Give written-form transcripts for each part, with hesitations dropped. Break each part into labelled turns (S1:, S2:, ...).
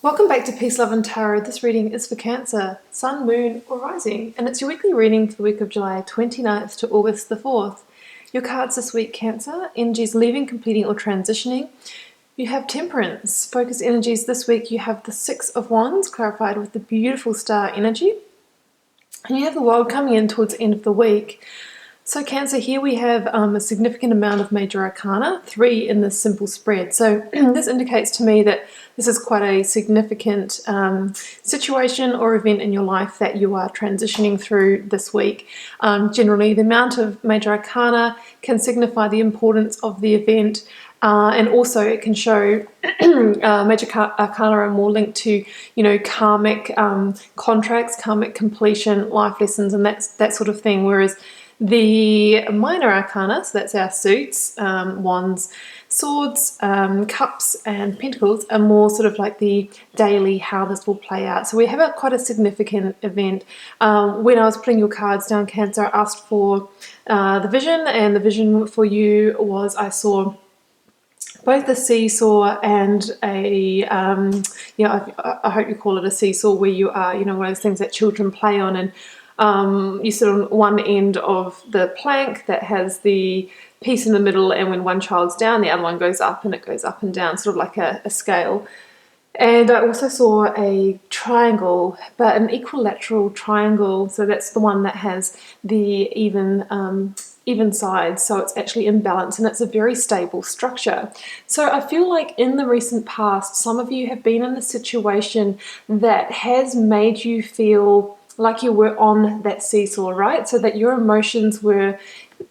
S1: Welcome back to Peace, Love and Tarot. This reading is for Cancer, Sun, Moon or Rising, and it's your weekly reading for the week of July 29th to August the 4th. Your cards this week, Cancer: energies leaving, completing or transitioning. You have Temperance. Focus energies this week, you have the Six of Wands clarified with the beautiful star energy. And you have the World coming in towards the end of the week. So Cancer, here we have a significant amount of major arcana, 3 in this simple spread. So this indicates to me that this is quite a significant situation or event in your life that you are transitioning through this week. Generally, the amount of major arcana can signify the importance of the event, and also it can show major arcana are more linked to, karmic contracts, karmic completion, life lessons, and that sort of thing. Whereas the minor arcana, so that's our suits, wands, swords, cups and pentacles, are more sort of like the daily, how this will play out. So we have quite a significant event. When I was putting your cards down, Cancer, I asked for the vision, and the vision for you was, I saw both a seesaw and a, I hope you call it a seesaw, where you are, one of those things that children play on, and you sit on one end of the plank that has the piece in the middle, and when one child's down, the other one goes up, and it goes up and down, sort of like a scale. And I also saw a triangle, but an equilateral triangle, so that's the one that has the even sides, so it's actually in balance, and it's a very stable structure. So I feel like in the recent past, some of you have been in a situation that has made you feel like you were on that seesaw, right? So that your emotions were,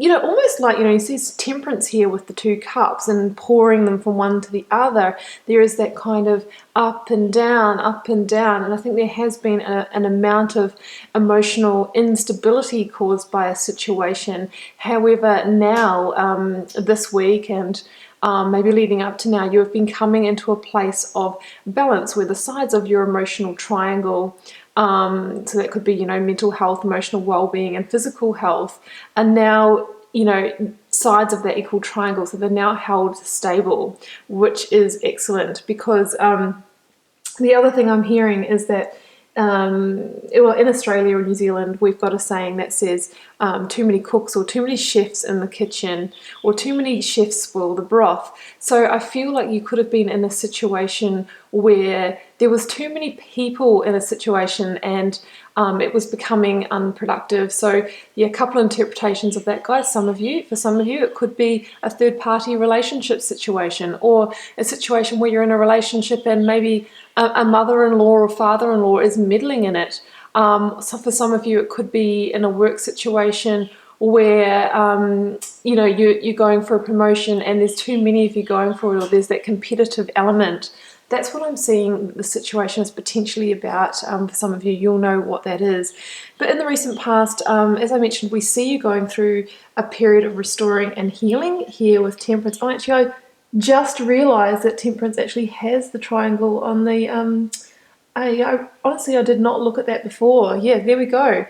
S1: almost like, you see Temperance here with the 2 cups and pouring them from one to the other. There is that kind of up and down, and I think there has been an amount of emotional instability caused by a situation. However, now, this week and maybe leading up to now, you have been coming into a place of balance where the sides of your emotional triangle, so that could be, mental health, emotional well-being and physical health, are now, sides of that equal triangle, so they're now held stable, which is excellent. Because the other thing I'm hearing is that in Australia or New Zealand, we've got a saying that says too many cooks or too many chefs in the kitchen, or too many chefs spoil the broth. So I feel like you could have been in a situation where there was too many people in a situation, and it was becoming unproductive. So yeah, a couple of interpretations of that, guys. For some of you, it could be a third-party relationship situation, or a situation where you're in a relationship and maybe a mother-in-law or father-in-law is meddling in it. So for some of you, it could be in a work situation where you're going for a promotion and there's too many of you going for it, or there's that competitive element. That's what I'm seeing the situation is potentially about. For some of you, you'll know what that is. But in the recent past, as I mentioned, we see you going through a period of restoring and healing here with Temperance. I just realized that Temperance actually has the triangle on the, honestly, I did not look at that before. Yeah, there we go.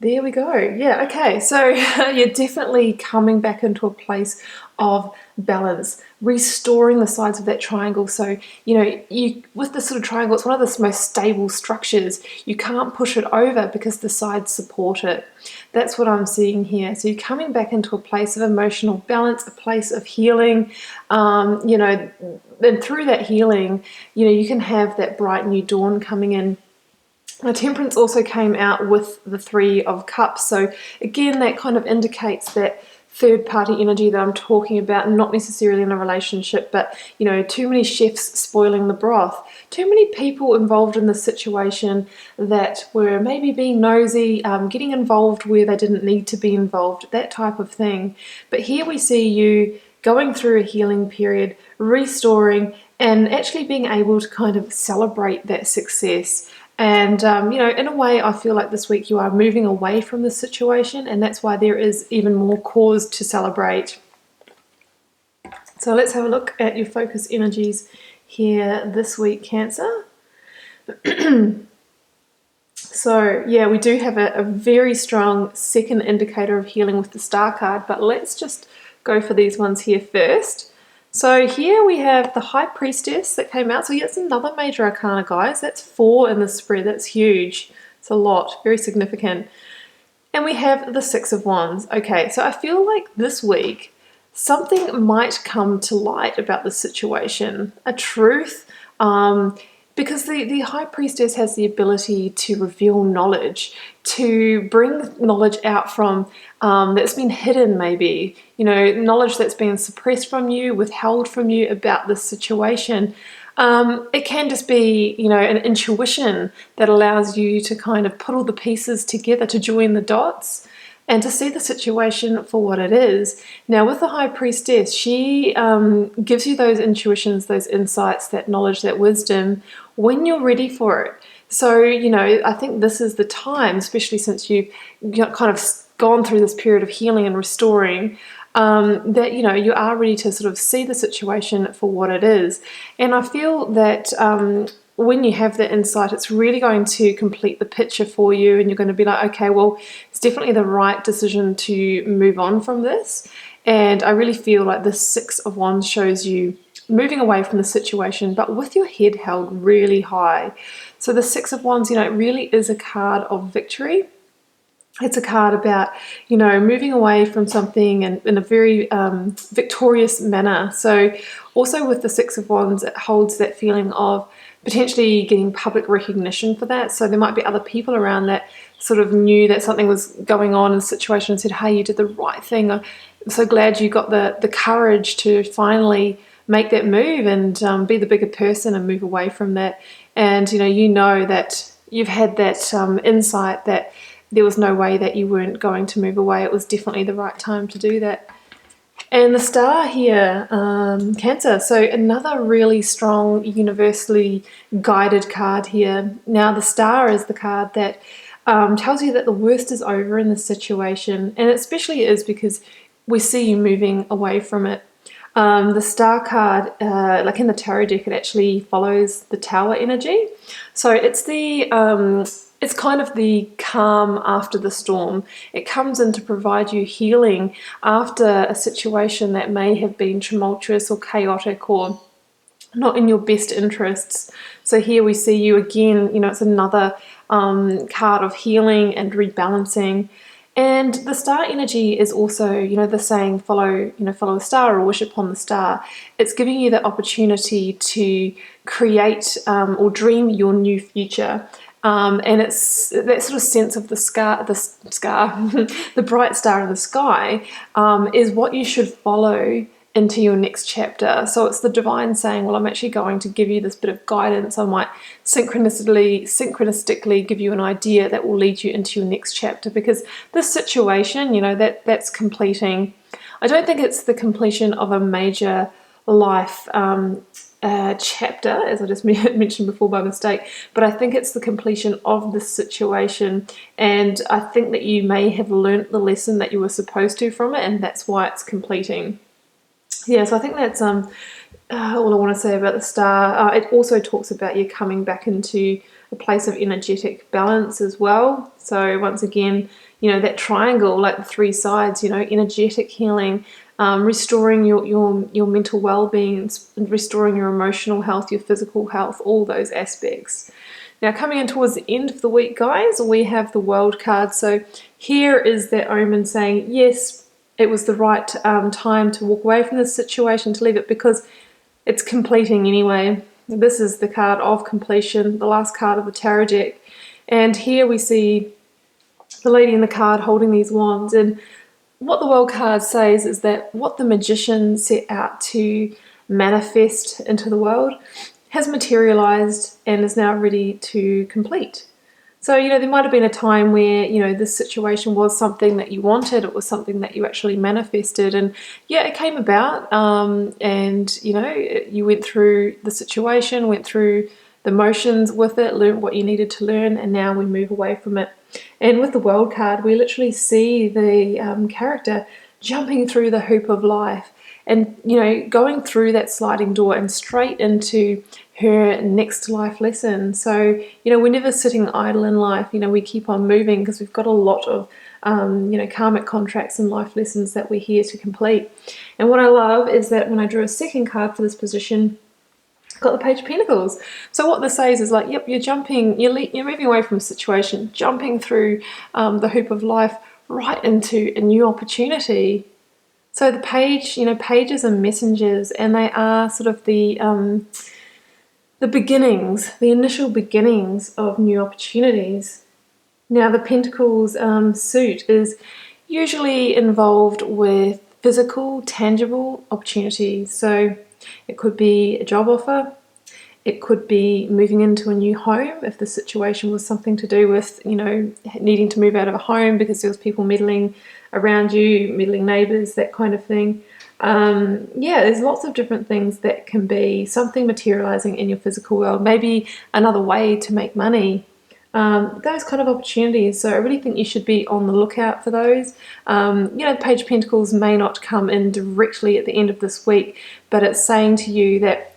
S1: There we go. Yeah, okay. So you're definitely coming back into a place of balance, restoring the sides of that triangle. So, you with this sort of triangle, it's one of the most stable structures. You can't push it over because the sides support it. That's what I'm seeing here. So you're coming back into a place of emotional balance, a place of healing, and through that healing, you can have that bright new dawn coming in. Now, Temperance also came out with the 3 of Cups. So again, that kind of indicates that third-party energy that I'm talking about, not necessarily in a relationship, but, too many chefs spoiling the broth. Too many people involved in this situation that were maybe being nosy, getting involved where they didn't need to be involved, that type of thing. But here we see you going through a healing period, restoring, and actually being able to kind of celebrate that success. And, in a way, I feel like this week you are moving away from the situation, and that's why there is even more cause to celebrate. So let's have a look at your focus energies here this week, Cancer. So, yeah, we do have a very strong second indicator of healing with the Star card, but let's just go for these ones here first. So here we have the High Priestess that came out. So yeah, it's another major arcana, guys. That's 4 in the spread. That's huge. It's a lot, very significant. And we have the Six of Wands. Okay, so I feel like this week something might come to light about the situation, a truth, because the High Priestess has the ability to reveal knowledge, to bring knowledge out from that's been hidden maybe, knowledge that's been suppressed from you, withheld from you about this situation. It can just be, an intuition that allows you to kind of put all the pieces together to join the dots and to see the situation for what it is. Now, with the High Priestess, she gives you those intuitions, those insights, that knowledge, that wisdom when you're ready for it. So, I think this is the time, especially since you've kind of gone through this period of healing and restoring, that you are ready to sort of see the situation for what it is. And I feel that when you have that insight, it's really going to complete the picture for you, and you're going to be like, okay, well, it's definitely the right decision to move on from this. And I really feel like the Six of Wands shows you moving away from the situation, but with your head held really high. So the Six of Wands, it really is a card of victory. It's a card about, moving away from something and in a very victorious manner. So also with the Six of Wands, it holds that feeling of potentially getting public recognition for that. So there might be other people around that sort of knew that something was going on in the situation and said, hey, you did the right thing. I'm so glad you got the courage to finally make that move and be the bigger person and move away from that. And, that you've had that insight that there was no way that you weren't going to move away. It was definitely the right time to do that. And the Star here, Cancer. So another really strong, universally guided card here. Now the Star is the card that tells you that the worst is over in the situation. And it especially is because we see you moving away from it. The Star card, like in the tarot deck, it actually follows the Tower energy. So it's it's kind of the calm after the storm. It comes in to provide you healing after a situation that may have been tumultuous or chaotic or not in your best interests. So here we see you again, it's another card of healing and rebalancing. And the Star energy is also, the saying, follow a star or wish upon the star. It's giving you that opportunity to create or dream your new future. And it's that sort of sense of the bright star in the sky is what you should follow into your next chapter. So it's the divine saying, well, I'm actually going to give you this bit of guidance. I might synchronistically give you an idea that will lead you into your next chapter, because this situation, that's completing. I don't think it's the completion of a major life chapter, as I just mentioned before by mistake, but I think it's the completion of this situation, and I think that you may have learnt the lesson that you were supposed to from it, and that's why it's completing. Yeah, so I think that's all I want to say about the Star. It also talks about you coming back into a place of energetic balance as well. So once again, that triangle, like the 3 sides, energetic healing, restoring your mental well-being, restoring your emotional health, your physical health, all those aspects. Now coming in towards the end of the week, guys, we have the World card. So here is that omen saying, yes, it was the right time to walk away from this situation, to leave it, because it's completing anyway. This is the card of completion, the last card of the tarot deck. And here we see the lady in the card holding these wands. And what the World card says is that what the magician set out to manifest into the world has materialized and is now ready to complete. So, there might have been a time where, this situation was something that you wanted, it was something that you actually manifested, and yeah, it came about, and, you went through the situation, went through the motions with it, learned what you needed to learn, and now we move away from it. And with the World card, we literally see the character jumping through the hoop of life and, going through that sliding door and straight into her next life lesson. So, we're never sitting idle in life. We keep on moving because we've got a lot of karmic contracts and life lessons that we're here to complete. And what I love is that when I drew a second card for this position, got the Page of Pentacles. So what this says is like, yep, you're moving away from a situation, jumping through the hoop of life right into a new opportunity. So the page, pages are messengers, and they are sort of the beginnings, the initial beginnings of new opportunities. Now the Pentacles suit is usually involved with physical, tangible opportunities. So it could be a job offer, it could be moving into a new home if the situation was something to do with, needing to move out of a home because there was people meddling around you, meddling neighbours, that kind of thing. There's lots of different things that can be something materializing in your physical world, maybe another way to make money, those kind of opportunities. So I really think you should be on the lookout for those. The Page of Pentacles may not come in directly at the end of this week, but it's saying to you that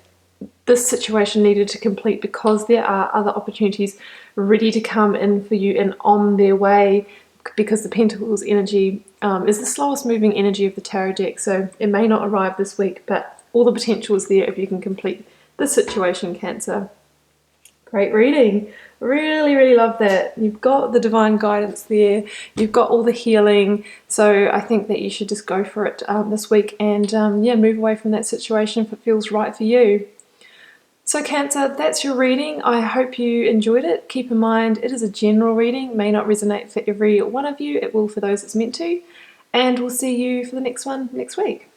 S1: this situation needed to complete because there are other opportunities ready to come in for you and on their way, because the Pentacles energy is the slowest moving energy of the tarot deck. So it may not arrive this week, but all the potential is there if you can complete this situation, Cancer. Great reading. Really, really love that. You've got the divine guidance there. You've got all the healing. So I think that you should just go for it this week and move away from that situation if it feels right for you. So Cancer, that's your reading. I hope you enjoyed it. Keep in mind, it is a general reading, may not resonate for every one of you. It will for those it's meant to. And we'll see you for the next one next week.